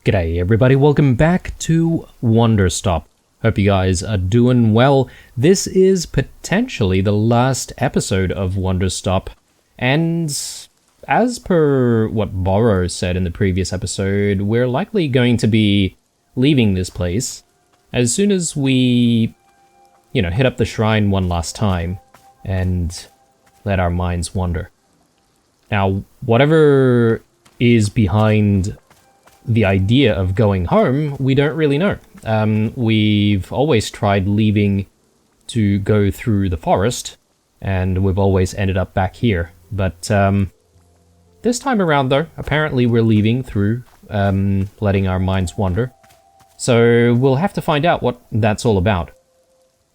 G'day everybody, welcome back to Wanderstop. Hope you guys are doing well. This is potentially the last episode of Wanderstop, and as per what Borrow said in the previous episode, we're likely going to be leaving this place as soon as we, hit up the shrine one last time and let our minds wander. Now, whatever is behind the idea of going home, we don't really know. We've always tried leaving to go through the forest, and we've always ended up back here. But this time around, though, apparently we're leaving through letting our minds wander. So we'll have to find out what that's all about.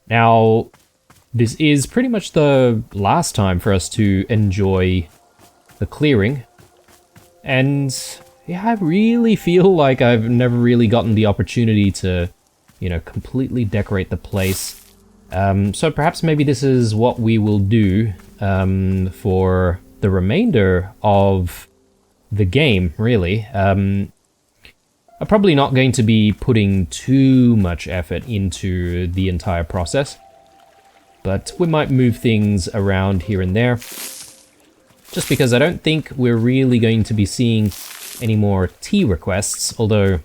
Now, this is pretty much the last time for us to enjoy the clearing, and yeah, I really feel like I've never really gotten the opportunity to, completely decorate the place. So perhaps maybe this is what we will do for the remainder of the game, really. I'm probably not going to be putting too much effort into the entire process, but we might move things around here and there, just because I don't think we're really going to be seeing any more tea requests, although,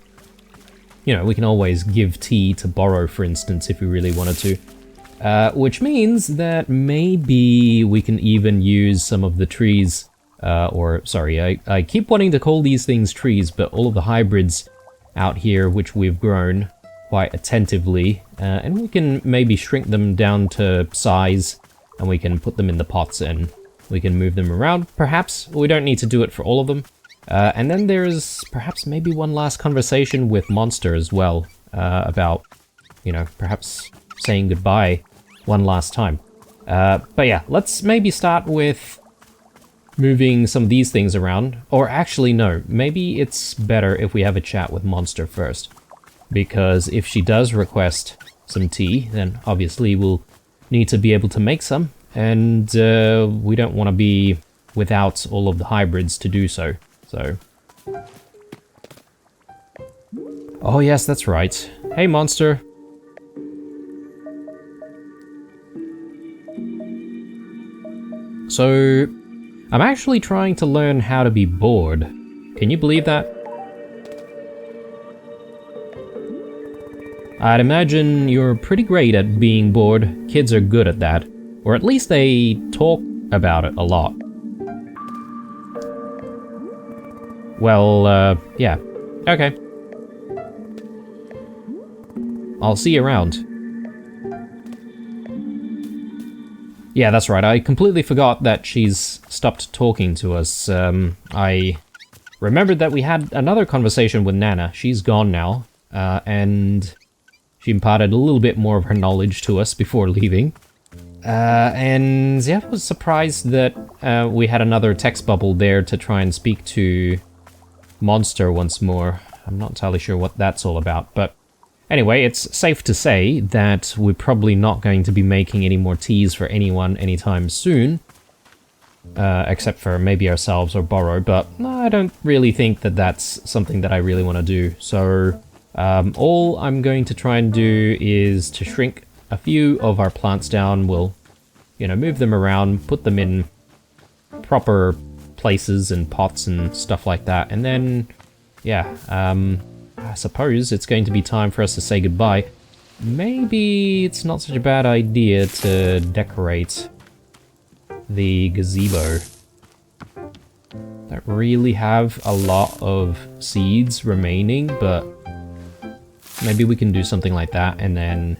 we can always give tea to Borrow, for instance, if we really wanted to. Which means that maybe we can even use some of the trees, I keep wanting to call these things trees, but all of the hybrids out here, which we've grown quite attentively, and we can maybe shrink them down to size, and we can put them in the pots and we can move them around. Perhaps we don't need to do it for all of them. And then there's perhaps maybe one last conversation with Monster as well, about, perhaps saying goodbye one last time. But yeah, let's maybe start with moving some of these things around. Or actually, no, maybe it's better if we have a chat with Monster first. Because if she does request some tea, then obviously we'll need to be able to make some. And we don't want to be without all of the hybrids to do so. Oh yes, that's right. Hey, Monster. So, I'm actually trying to learn how to be bored. Can you believe that? I'd imagine you're pretty great at being bored. Kids are good at that. Or at least they talk about it a lot. Well, yeah. Okay. I'll see you around. Yeah, that's right. I completely forgot that she's stopped talking to us. I remembered that we had another conversation with Nana. She's gone now, and she imparted a little bit more of her knowledge to us before leaving. And yeah, I was surprised that we had another text bubble there to try and speak to Monster once more. I'm not entirely sure what that's all about, but anyway, it's safe to say that we're probably not going to be making any more teas for anyone anytime soon, except for maybe ourselves or Borrow, but I don't really think that that's something that I really want to do. So all I'm going to try and do is to shrink a few of our plants down. We'll, move them around, put them in proper places and pots and stuff like that, and then yeah, I suppose it's going to be time for us to say goodbye. Maybe it's not such a bad idea to decorate the gazebo. Don't really have a lot of seeds remaining, but maybe we can do something like that. And then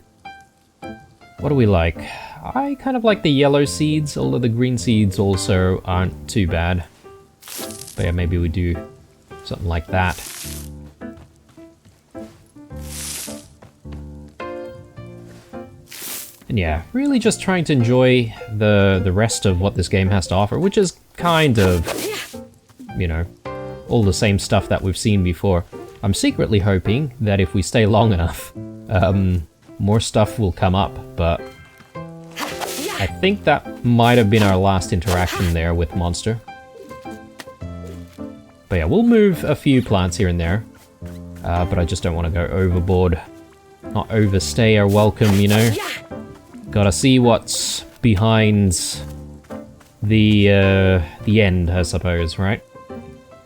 what do we like? I kind of like the yellow seeds, although the green seeds also aren't too bad. But yeah, maybe we do something like that. And yeah, really just trying to enjoy the rest of what this game has to offer, which is kind of, all the same stuff that we've seen before. I'm secretly hoping that if we stay long enough, more stuff will come up, but I think that might have been our last interaction there with Monster. But yeah, we'll move a few plants here and there. But I just don't want to go overboard. Not overstay our welcome, you know? Gotta see what's behind the end, I suppose, right?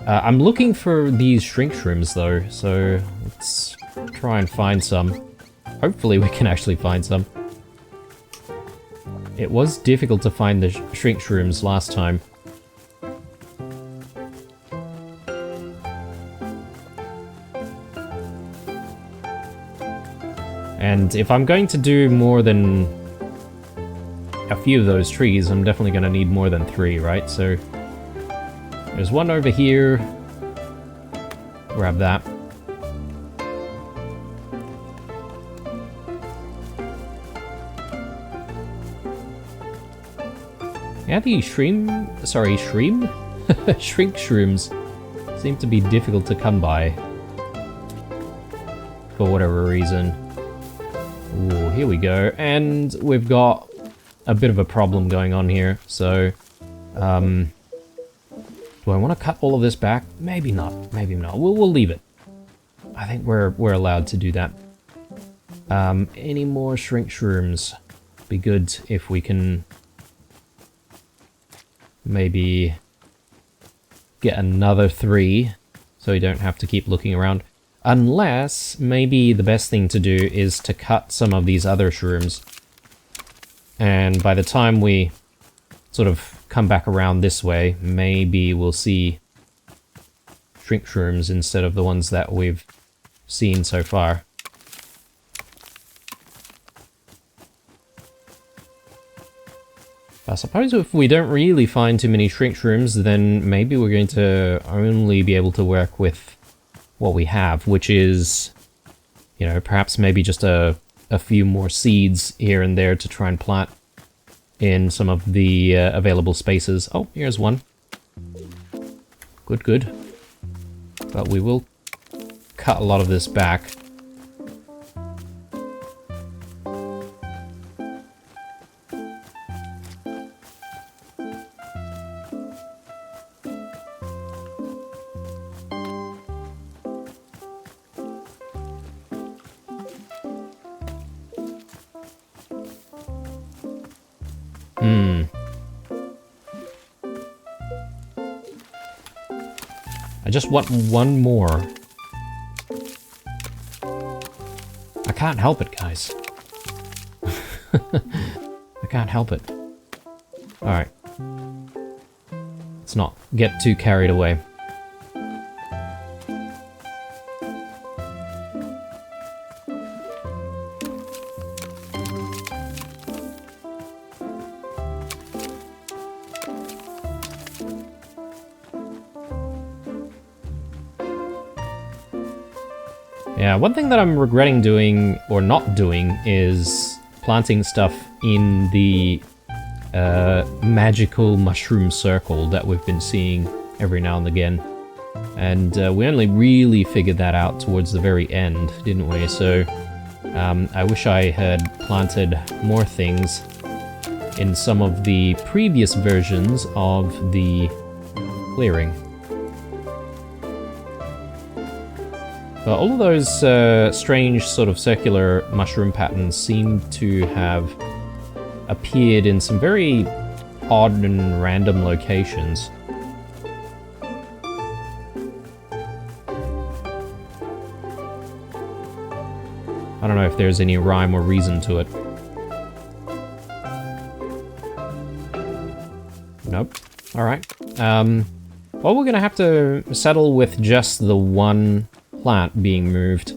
I'm looking for these shrink shrooms, though, so let's try and find some. Hopefully we can actually find some. It was difficult to find the shrink shrooms last time. And if I'm going to do more than a few of those trees, I'm definitely going to need more than 3, right? So there's one over here. Grab that. Yeah, the shrink shrooms seem to be difficult to come by. For whatever reason. Ooh, here we go. And we've got a bit of a problem going on here, so... do I want to cut all of this back? Maybe not, maybe not. We'll leave it. I think we're allowed to do that. Any more shrink shrooms? Be good if we can... maybe... get another 3, so we don't have to keep looking around. Unless, maybe the best thing to do is to cut some of these other shrooms. And by the time we sort of come back around this way, maybe we'll see shrink shrooms instead of the ones that we've seen so far. I suppose if we don't really find too many shrink shrooms, then maybe we're going to only be able to work with what we have, which is, you know, perhaps maybe just a few more seeds here and there to try and plant in some of the available spaces. Oh, here's one. Good, good. But we will cut a lot of this back. I just want one more. I can't help it, guys. I can't help it. Alright. Let's not get too carried away. Yeah, one thing that I'm regretting doing, or not doing, is planting stuff in the magical mushroom circle that we've been seeing every now and again. And we only really figured that out towards the very end, didn't we? So I wish I had planted more things in some of the previous versions of the clearing. But all of those strange sort of circular mushroom patterns seem to have appeared in some very odd and random locations. I don't know if there's any rhyme or reason to it. Nope. Alright. Well, we're gonna have to settle with just the one plant being moved,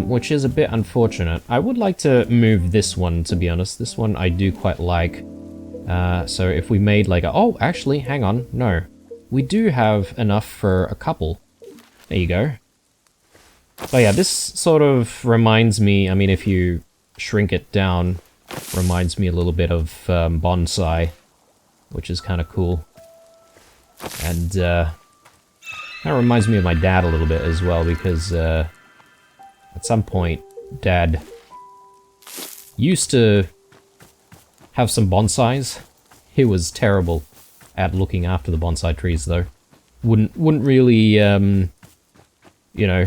which is a bit unfortunate. I would like to move this one, to be honest. This one I do quite like. So if we made like a... Oh, actually, hang on. No. We do have enough for a couple. There you go. So yeah, this sort of reminds me, I mean, if you shrink it down, reminds me a little bit of bonsai, which is kind of cool. And that reminds me of my dad a little bit as well, because at some point, Dad used to have some bonsais. He was terrible at looking after the bonsai trees, though. Wouldn't really, you know,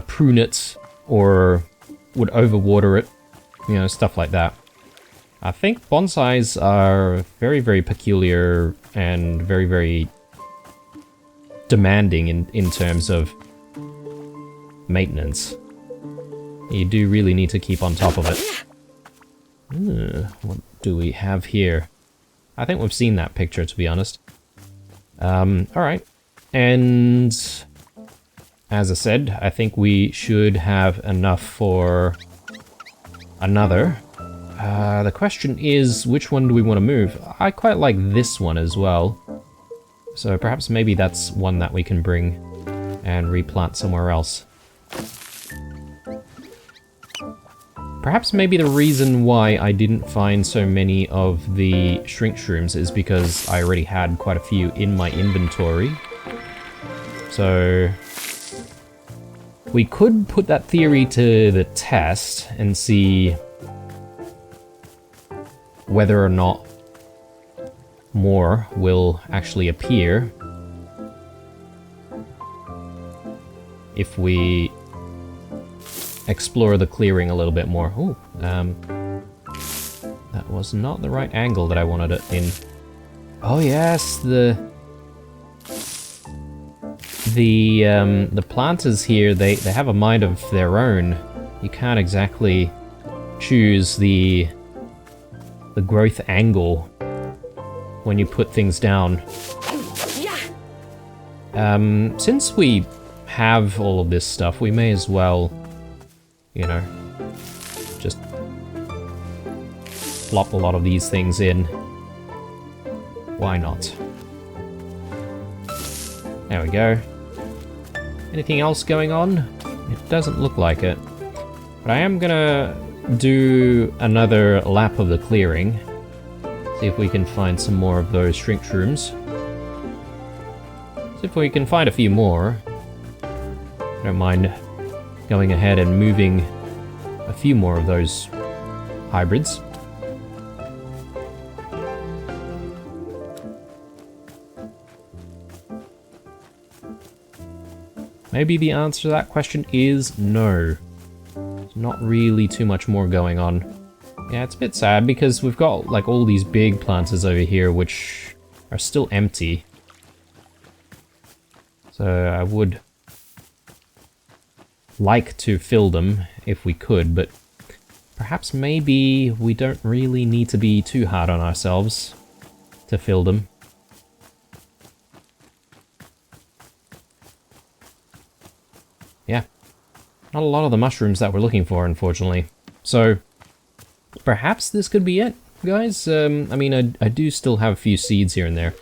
prune it or would overwater it. You know, stuff like that. I think bonsais are very, very peculiar and very, very demanding in terms of maintenance. You do really need to keep on top of it. What do we have here? I think we've seen that picture, to be honest. Alright. And as I said, I think we should have enough for another. The question is, which one do we want to move? I quite like this one as well. So perhaps maybe that's one that we can bring and replant somewhere else. Perhaps maybe the reason why I didn't find so many of the shrink shrooms is because I already had quite a few in my inventory. So we could put that theory to the test and see whether or not more will actually appear if we explore the clearing a little bit more. Ooh, that was not the right angle that I wanted it in. Oh yes, the planters here, they have a mind of their own. You can't exactly choose the growth angle when you put things down. Since we have all of this stuff, we may as well, you know, just plop a lot of these things in. Why not? There we go. Anything else going on? It doesn't look like it. But I am gonna do another lap of the clearing. See if we can find some more of those shrink shrooms. See if we can find a few more. Don't mind going ahead and moving a few more of those hybrids. Maybe the answer to that question is no. There's not really too much more going on. Yeah, it's a bit sad because we've got like all these big planters over here which are still empty. So I would like to fill them if we could, but perhaps maybe we don't really need to be too hard on ourselves to fill them. Yeah, not a lot of the mushrooms that we're looking for, unfortunately. So perhaps this could be it, guys. I mean, I do still have a few seeds here and there.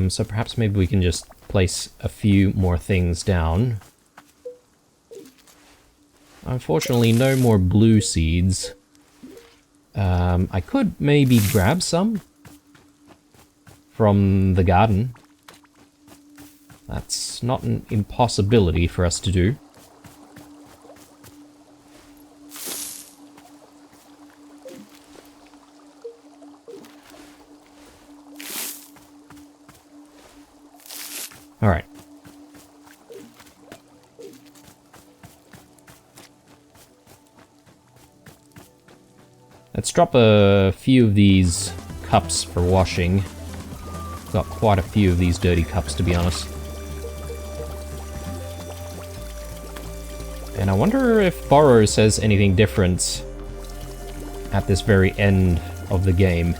So perhaps maybe we can just place a few more things down. Unfortunately, no more blue seeds. I could maybe grab some from the garden. That's not an impossibility for us to do. All right. Let's drop a few of these cups for washing. Got quite a few of these dirty cups, to be honest. And I wonder if Borrow says anything different at this very end of the game.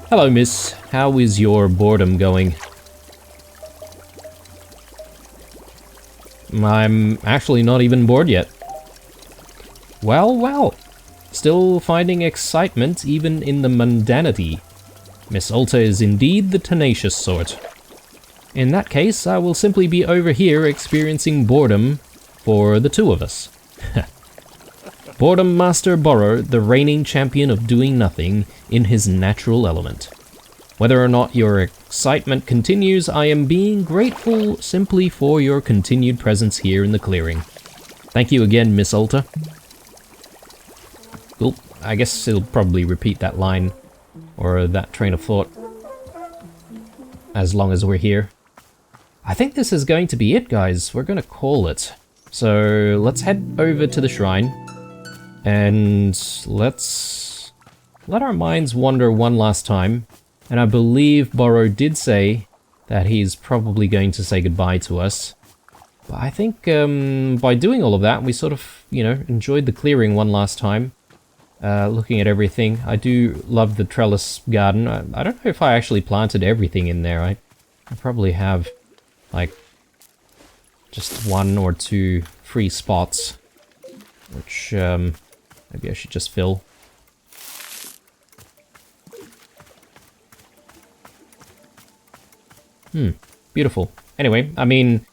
Hello, miss. How is your boredom going? I'm actually not even bored yet. Well, well. Still finding excitement even in the mundanity. Miss Alta is indeed the tenacious sort. In that case, I will simply be over here experiencing boredom for the two of us. Boredom Master Borrow, the reigning champion of doing nothing in his natural element. Whether or not your excitement continues, I am being grateful simply for your continued presence here in the clearing. Thank you again, Miss Alta. Cool. I guess he'll probably repeat that line, or that train of thought, as long as we're here. I think this is going to be it, guys. We're gonna call it. So let's head over to the shrine and let's let our minds wander one last time. And I believe Borrow did say that he's probably going to say goodbye to us. But I think by doing all of that, we sort of, you know, enjoyed the clearing one last time. Looking at everything. I do love the trellis garden. I don't know if I actually planted everything in there. I probably have, like, just 1 or 2 free spots, which maybe I should just fill. Beautiful. Anyway, I mean,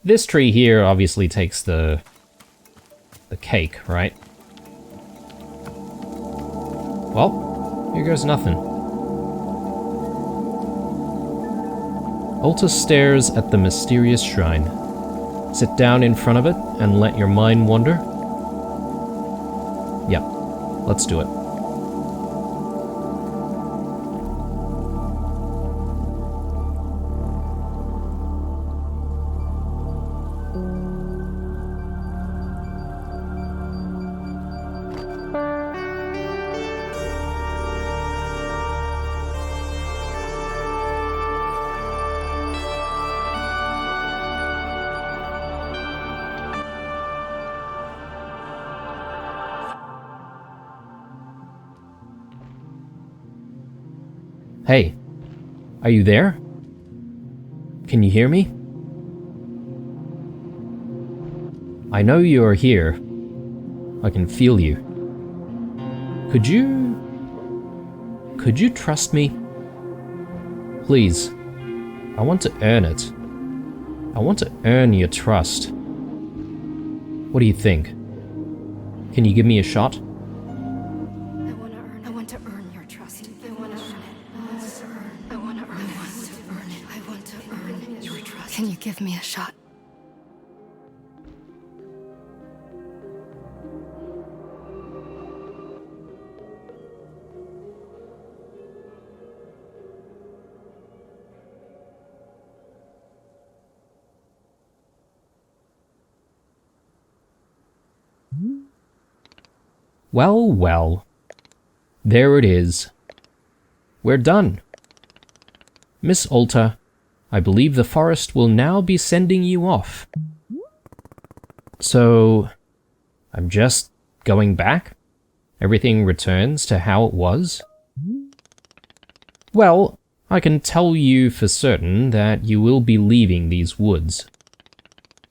this tree here obviously takes the cake, right? Well, here goes nothing. Alta stares at the mysterious shrine. Sit down in front of it and let your mind wander. Yep, let's do it. Hey, are you there? Can you hear me? I know you're here. I can feel you. Could you trust me? Please, I want to earn it. I want to earn your trust. What do you think? Can you give me a shot? I want to earn your trust. I want to earn it. I want to earn it. I want to earn your trust. Can you give me a shot? Well, well. There it is. We're done. Miss Alta, I believe the forest will now be sending you off. So, I'm just going back? Everything returns to how it was? Well, I can tell you for certain that you will be leaving these woods.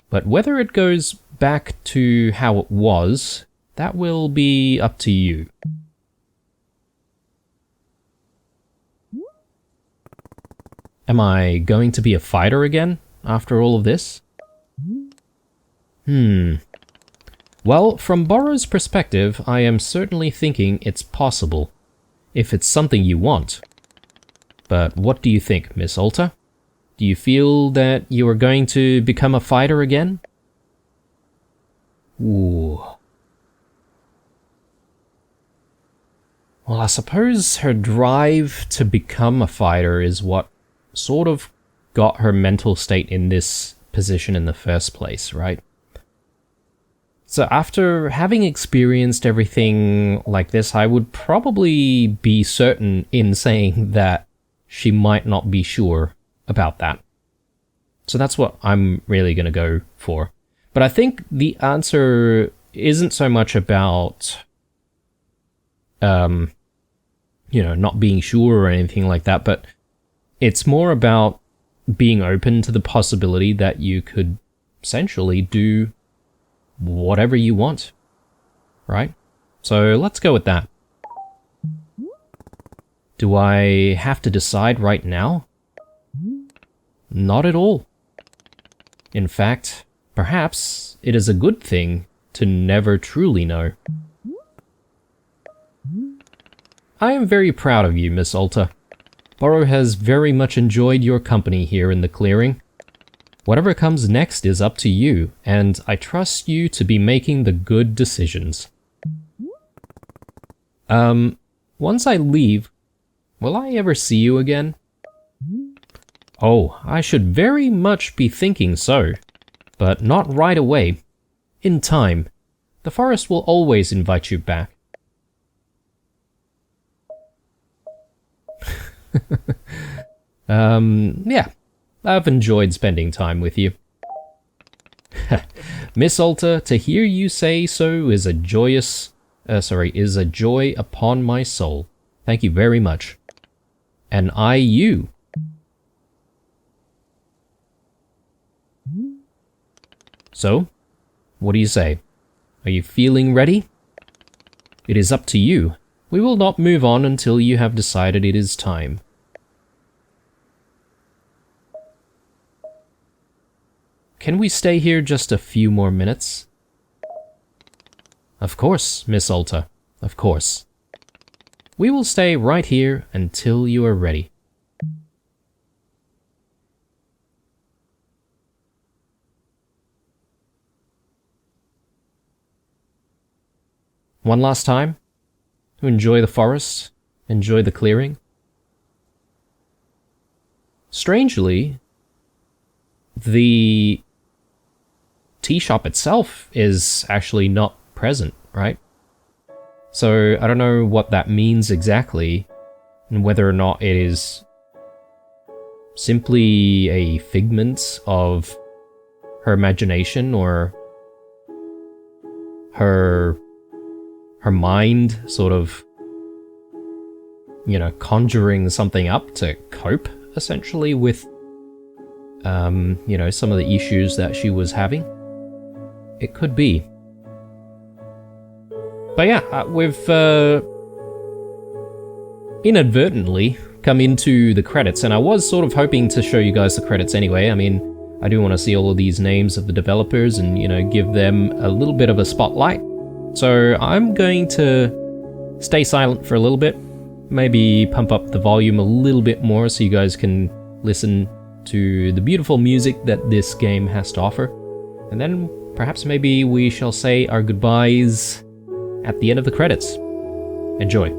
But whether it goes back to how it was, that will be up to you. Am I going to be a fighter again after all of this? Well, from Borrow's perspective, I am certainly thinking it's possible, if it's something you want. But what do you think, Miss Alta? Do you feel that you are going to become a fighter again? Ooh. Well, I suppose her drive to become a fighter is what sort of got her mental state in this position in the first place, right? So after having experienced everything like this, I would probably be certain in saying that she might not be sure about that. So that's what I'm really going to go for. But I think the answer isn't so much about not being sure or anything like that, but it's more about being open to the possibility that you could essentially do whatever you want, right? So let's go with that. Do I have to decide right now? Not at all. In fact, perhaps it is a good thing to never truly know. I am very proud of you, Miss Alta. Borrow has very much enjoyed your company here in the clearing. Whatever comes next is up to you, and I trust you to be making the good decisions. Once I leave, will I ever see you again? Oh, I should very much be thinking so. But not right away. In time. The forest will always invite you back. Yeah. I've enjoyed spending time with you. Miss Alta, to hear you say so is a is a joy upon my soul. Thank you very much. And I you. So, what do you say? Are you feeling ready? It is up to you. We will not move on until you have decided it is time. Can we stay here just a few more minutes? Of course, Miss Alta. Of course. We will stay right here until you are ready. One last time, to enjoy the forest, enjoy the clearing. Strangely, the tea shop itself is actually not present, right? So I don't know what that means exactly, and whether or not it is simply a figment of her imagination or her mind sort of, you know, conjuring something up to cope essentially with, you know, some of the issues that she was having. It could be. But yeah, we've inadvertently come into the credits, and I was sort of hoping to show you guys the credits anyway. I mean, I do want to see all of these names of the developers and, you know, give them a little bit of a spotlight. So I'm going to stay silent for a little bit, maybe pump up the volume a little bit more so you guys can listen to the beautiful music that this game has to offer. And then perhaps maybe we shall say our goodbyes at the end of the credits. Enjoy.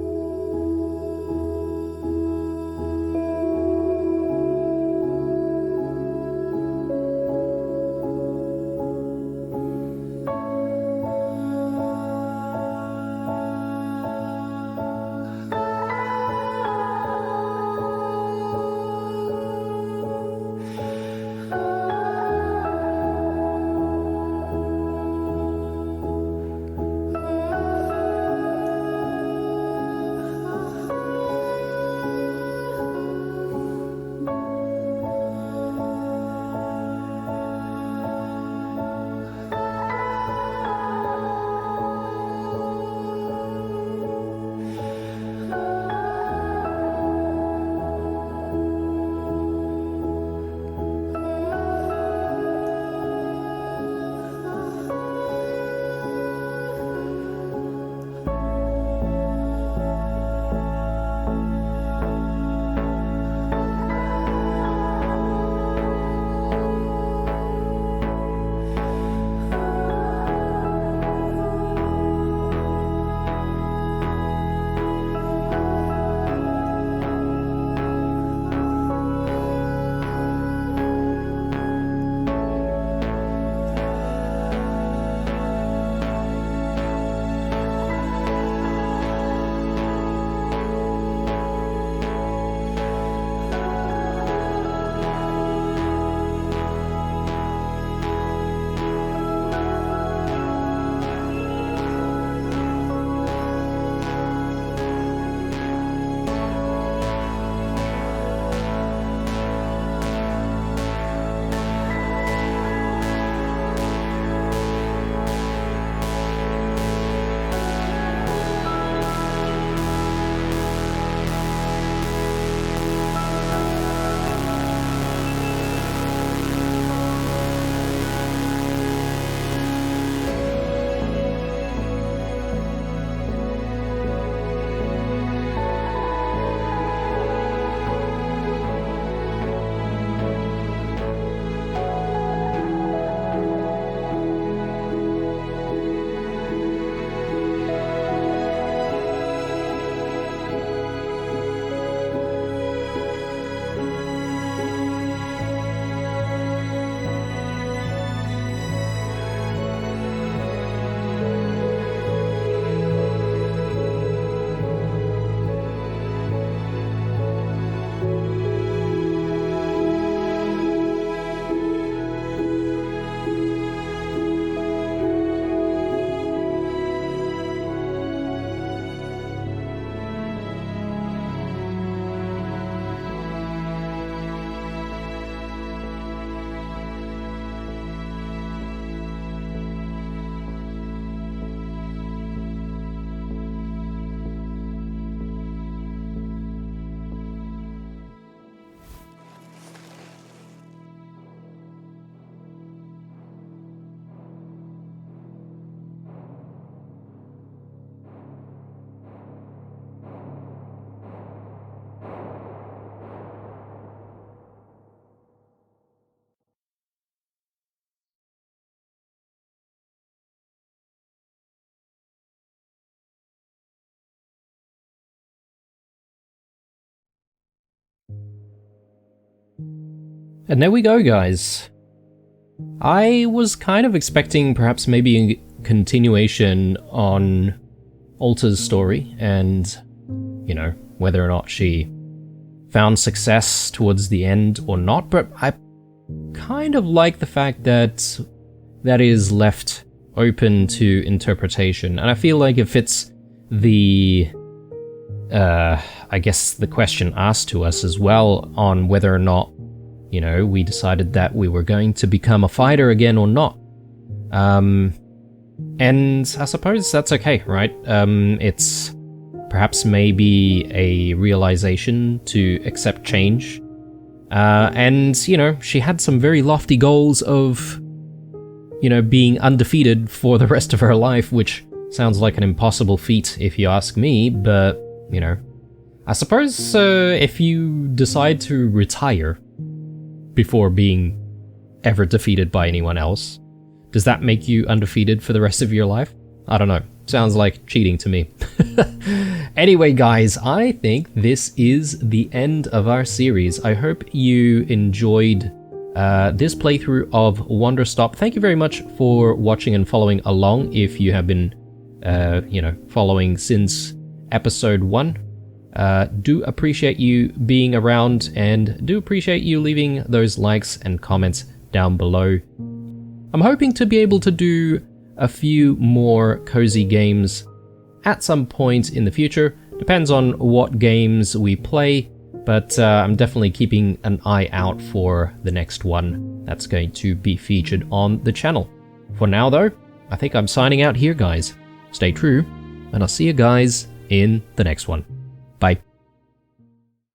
And there we go, guys. I was kind of expecting perhaps maybe a continuation on Alta's story and, you know, whether or not she found success towards the end or not, but I kind of like the fact that that is left open to interpretation, and I feel like it fits the I guess the question asked to us as well on whether or not, you know, we decided that we were going to become a fighter again or not. And I suppose that's okay, right? It's perhaps maybe a realization to accept change. And, you know, she had some very lofty goals of, you know, being undefeated for the rest of her life, which sounds like an impossible feat if you ask me, but, you know, I suppose if you decide to retire before being ever defeated by anyone else, does that make you undefeated for the rest of your life? I don't know. Sounds like cheating to me. Anyway, guys, I think this is the end of our series. I hope you enjoyed this playthrough of Wanderstop. Thank you very much for watching and following along if you have been, you know, following since episode 1. Do appreciate you being around and do appreciate you leaving those likes and comments down below. I'm hoping to be able to do a few more cozy games at some point in the future. Depends on what games we play, but I'm definitely keeping an eye out for the next one that's going to be featured on the channel. For now though, I think I'm signing out here, guys. Stay true, and I'll see you guys in the next one. Bye.